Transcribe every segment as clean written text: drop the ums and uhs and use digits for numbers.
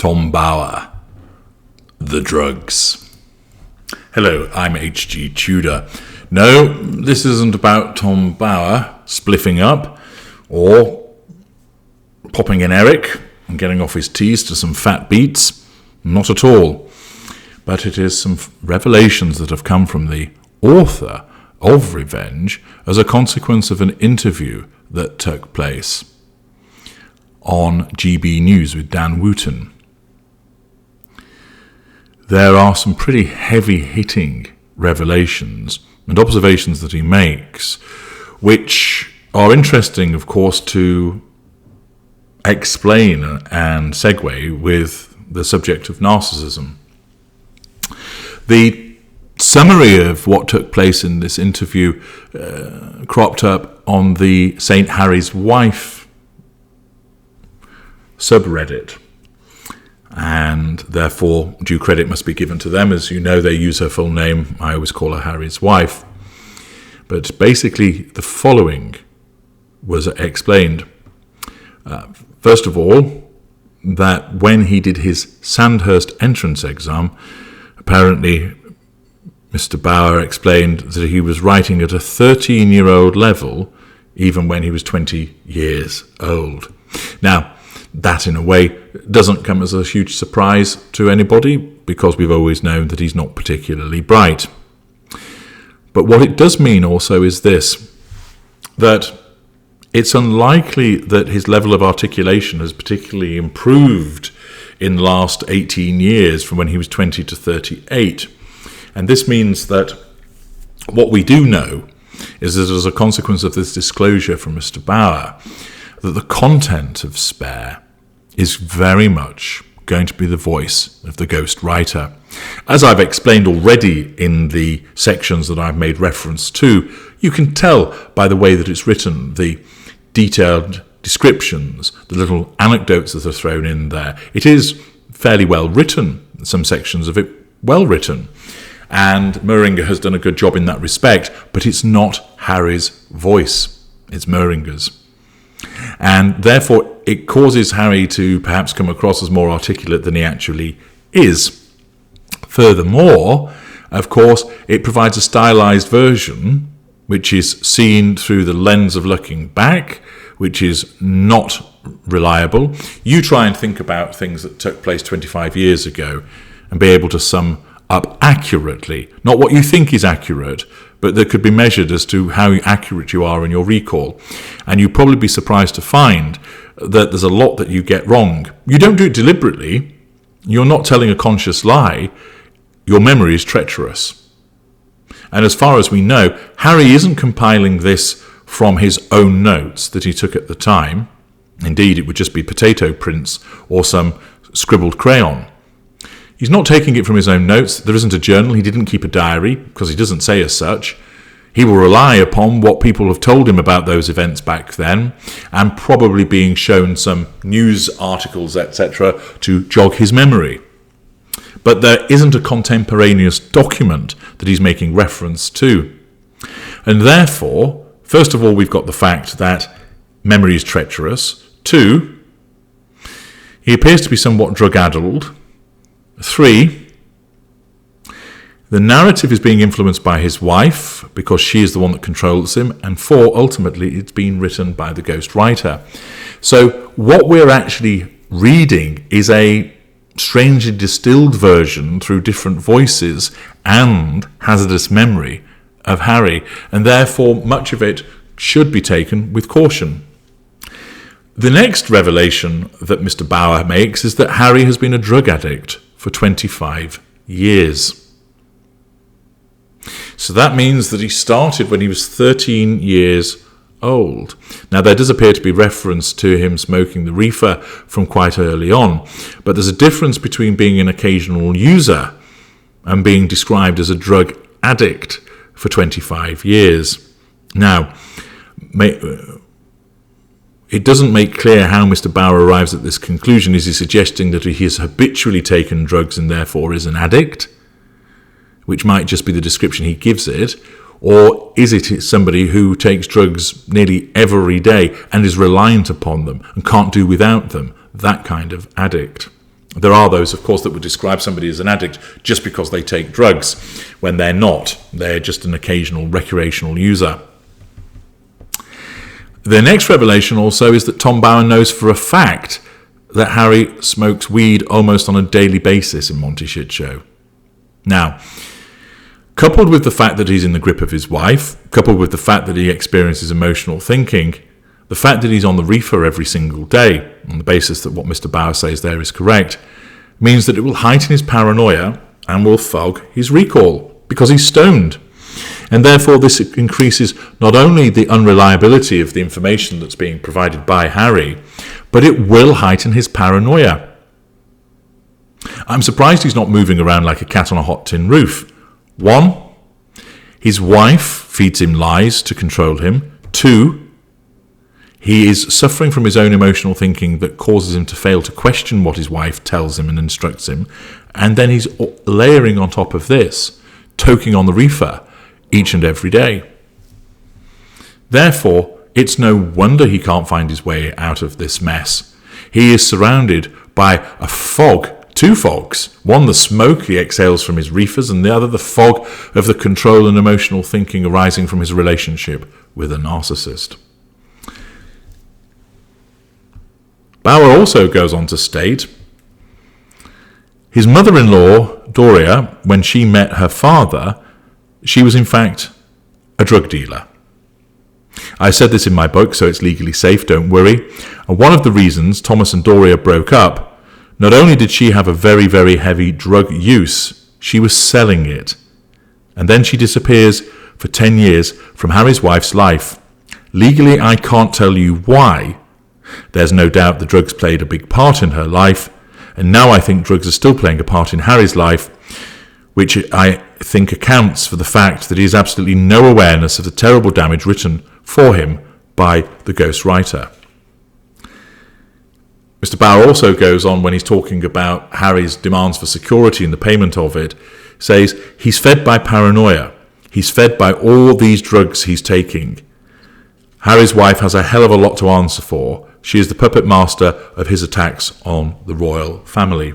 Tom Bower, the drugs. Hello, I'm H.G. Tudor. No, this isn't about Tom Bower spliffing up or popping an Eric and getting off his tees to some fat beats. Not at all. But it is some revelations that have come from the author of Revenge as a consequence of an interview that took place on GB News with Dan Wootton. There are some pretty heavy-hitting revelations and observations that he makes, which are interesting, of course, to explain and segue with the subject of narcissism. The summary of what took place in this interview cropped up on the St. Harry's Wife subreddit, and therefore due credit must be given to them. As you know, they use her full name. I always call her Harry's wife. But basically the following was explained. First of all, that when he did his Sandhurst entrance exam, apparently Mr. Bower explained that he was writing at a 13-year-old level even when he was 20 years old. Now, that in a way doesn't come as a huge surprise to anybody because we've always known that he's not particularly bright. But what it does mean also is this, that it's unlikely that his level of articulation has particularly improved in the last 18 years from when he was 20 to 38. And this means that what we do know is that as a consequence of this disclosure from Mr. Bower, that the content of Spare is very much going to be the voice of the ghost writer. As I've explained already in the sections that I've made reference to, you can tell by the way that it's written, the detailed descriptions, the little anecdotes that are thrown in there. It is fairly well written, some sections of it well written, and Moehringer has done a good job in that respect, but it's not Harry's voice, it's Moehringer's. And therefore it causes Harry to perhaps come across as more articulate than he actually is. Furthermore, of course, it provides a stylized version which is seen through the lens of looking back, which is not reliable. You try and think about things that took place 25 years ago and be able to sum up accurately, not what you think is accurate, but that could be measured as to how accurate you are in your recall. And you'd probably be surprised to find that there's a lot that you get wrong. You don't do it deliberately. You're not telling a conscious lie. Your memory is treacherous. And as far as we know, Harry isn't compiling this from his own notes that he took at the time. Indeed, it would just be potato prints or some scribbled crayon. He's not taking it from his own notes. There isn't a journal. He didn't keep a diary because he doesn't say as such. He will rely upon what people have told him about those events back then and probably being shown some news articles, etc., to jog his memory. But there isn't a contemporaneous document that he's making reference to. And therefore, first of all, we've got the fact that memory is treacherous. 2, he appears to be somewhat drug-addled. 3, the narrative is being influenced by his wife because she is the one that controls him. And 4, ultimately, it's been written by the ghost writer. So what we're actually reading is a strangely distilled version through different voices and hazardous memory of Harry. And therefore, much of it should be taken with caution. The next revelation that Mr. Bower makes is that Harry has been a drug addict for 25 years. So that means that he started when he was 13 years old. Now, there does appear to be reference to him smoking the reefer from quite early on, but there's a difference between being an occasional user and being described as a drug addict for 25 years. Now, it doesn't make clear how Mr. Bower arrives at this conclusion. Is he suggesting that he has habitually taken drugs and therefore is an addict, which might just be the description he gives it, or is it somebody who takes drugs nearly every day and is reliant upon them and can't do without them, that kind of addict? There are those, of course, that would describe somebody as an addict just because they take drugs, when they're not. They're just an occasional recreational user. The next revelation also is that Tom Bower knows for a fact that Harry smokes weed almost on a daily basis in Monty Shit Show. Now, coupled with the fact that he's in the grip of his wife, coupled with the fact that he experiences emotional thinking, the fact that he's on the reefer every single day, on the basis that what Mr. Bower says there is correct, means that it will heighten his paranoia and will fog his recall, because he's stoned. And therefore this increases not only the unreliability of the information that's being provided by Harry, but it will heighten his paranoia. I'm surprised he's not moving around like a cat on a hot tin roof. 1, his wife feeds him lies to control him. 2, he is suffering from his own emotional thinking that causes him to fail to question what his wife tells him and instructs him. And then he's layering on top of this, toking on the reefer each and every day. Therefore, it's no wonder he can't find his way out of this mess. He is surrounded by a fog, 2 fogs. One, the smoke he exhales from his reefers, and the other, the fog of the control and emotional thinking arising from his relationship with a narcissist. Bower also goes on to state, his mother-in-law, Doria, when she met her father, she was in fact a drug dealer. I said this in my book, so it's legally safe, don't worry. And one of the reasons Thomas and Doria broke up, not only did she have a very, very heavy drug use, she was selling it. And then she disappears for 10 years from Harry's wife's life. Legally, I can't tell you why. There's no doubt the drugs played a big part in her life, and now I think drugs are still playing a part in Harry's life, which I think accounts for the fact that he has absolutely no awareness of the terrible damage written for him by the ghostwriter. Mr. Bower also goes on, when he's talking about Harry's demands for security and the payment of it, says he's fed by paranoia. He's fed by all these drugs he's taking. Harry's wife has a hell of a lot to answer for. She is the puppet master of his attacks on the royal family.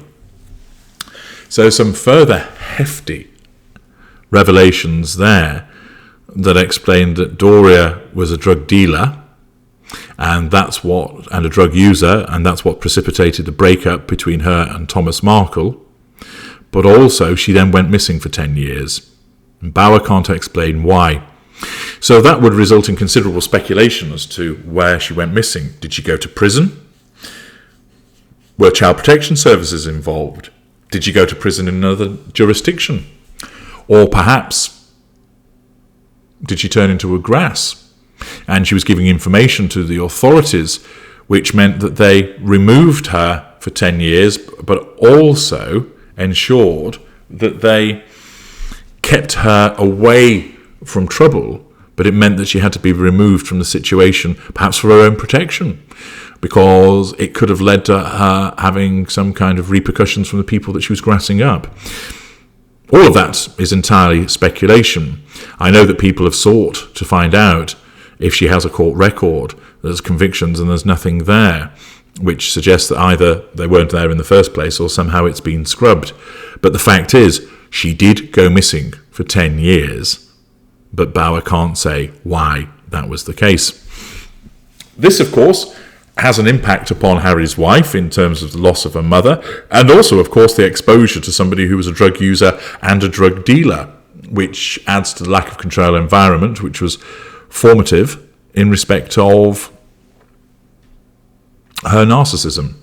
So some further hefty revelations there that explained that Doria was a drug dealer, and a drug user, and that's what precipitated the breakup between her and Thomas Markle. But also she then went missing for 10 years. And Bower can't explain why. So that would result in considerable speculation as to where she went missing. Did she go to prison? Were child protection services involved? Did she go to prison in another jurisdiction? Or perhaps, did she turn into a grass? And she was giving information to the authorities, which meant that they removed her for 10 years, but also ensured that they kept her away from trouble, but it meant that she had to be removed from the situation, perhaps for her own protection, because it could have led to her having some kind of repercussions from the people that she was grassing up. All of that is entirely speculation. I know that people have sought to find out if she has a court record, there's convictions and there's nothing there, which suggests that either they weren't there in the first place or somehow it's been scrubbed. But the fact is, she did go missing for 10 years, but Bower can't say why that was the case. This, of course, has an impact upon Harry's wife in terms of the loss of her mother, and also, of course, the exposure to somebody who was a drug user and a drug dealer, which adds to the lack of control environment, which was formative in respect of her narcissism.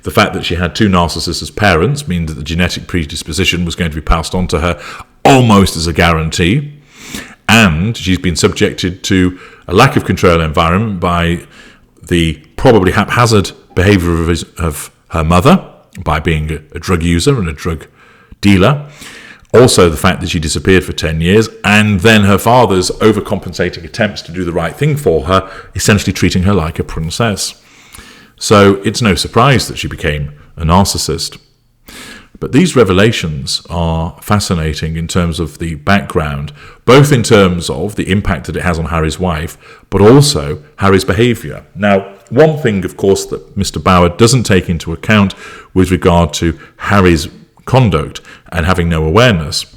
The fact that she had 2 narcissists as parents means that the genetic predisposition was going to be passed on to her almost as a guarantee, and she's been subjected to a lack of control environment by the probably haphazard behaviour of her mother, by being a drug user and a drug dealer. Also the fact that she disappeared for 10 years, and then her father's overcompensating attempts to do the right thing for her, essentially treating her like a princess. So it's no surprise that she became a narcissist. But these revelations are fascinating in terms of the background, both in terms of the impact that it has on Harry's wife, but also Harry's behaviour. Now, one thing, of course, that Mr. Bauer doesn't take into account with regard to Harry's conduct and having no awareness,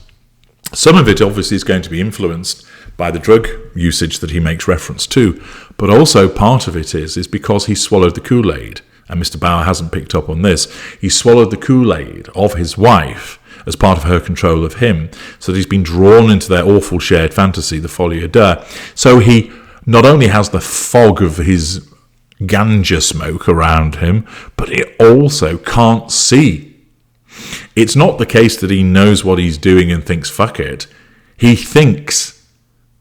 some of it obviously is going to be influenced by the drug usage that he makes reference to, but also part of it is because he swallowed the Kool-Aid. And Mr. Bauer hasn't picked up on this. He swallowed the Kool-Aid of his wife as part of her control of him, so that he's been drawn into their awful shared fantasy, the folie à deux. So he not only has the fog of his ganja smoke around him, but he also can't see. It's not the case that he knows what he's doing and thinks, fuck it. He thinks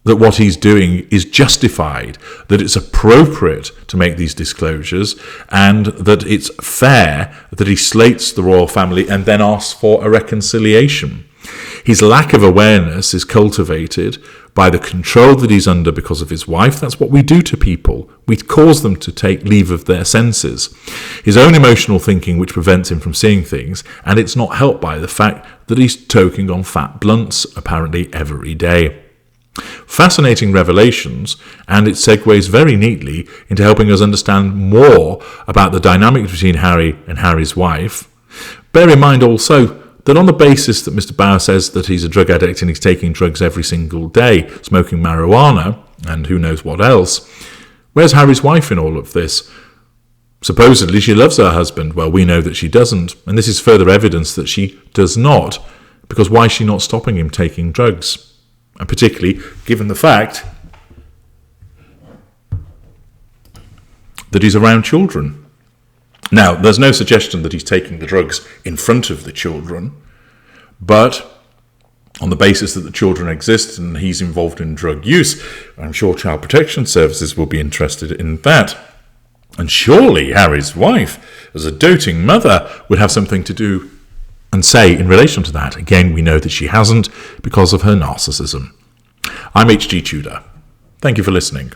that what he's doing is justified, that it's appropriate to make these disclosures, and that it's fair that he slates the royal family and then asks for a reconciliation. His lack of awareness is cultivated by the control that he's under because of his wife. That's what we do to people. We cause them to take leave of their senses. His own emotional thinking, which prevents him from seeing things, and it's not helped by the fact that he's toking on fat blunts apparently every day. Fascinating revelations, and it segues very neatly into helping us understand more about the dynamic between Harry and Harry's wife. Bear in mind also that on the basis that Mr. Bauer says that he's a drug addict and he's taking drugs every single day, smoking marijuana, and who knows what else, where's Harry's wife in all of this? Supposedly she loves her husband. Well, we know that she doesn't, and this is further evidence that she does not, because why is she not stopping him taking drugs? And particularly given the fact that he's around children. Now, there's no suggestion that he's taking the drugs in front of the children, but on the basis that the children exist and he's involved in drug use, I'm sure Child Protection Services will be interested in that. And surely Harry's wife, as a doting mother, would have something to do and say in relation to that. Again, we know that she hasn't because of her narcissism. I'm H.G. Tudor. Thank you for listening.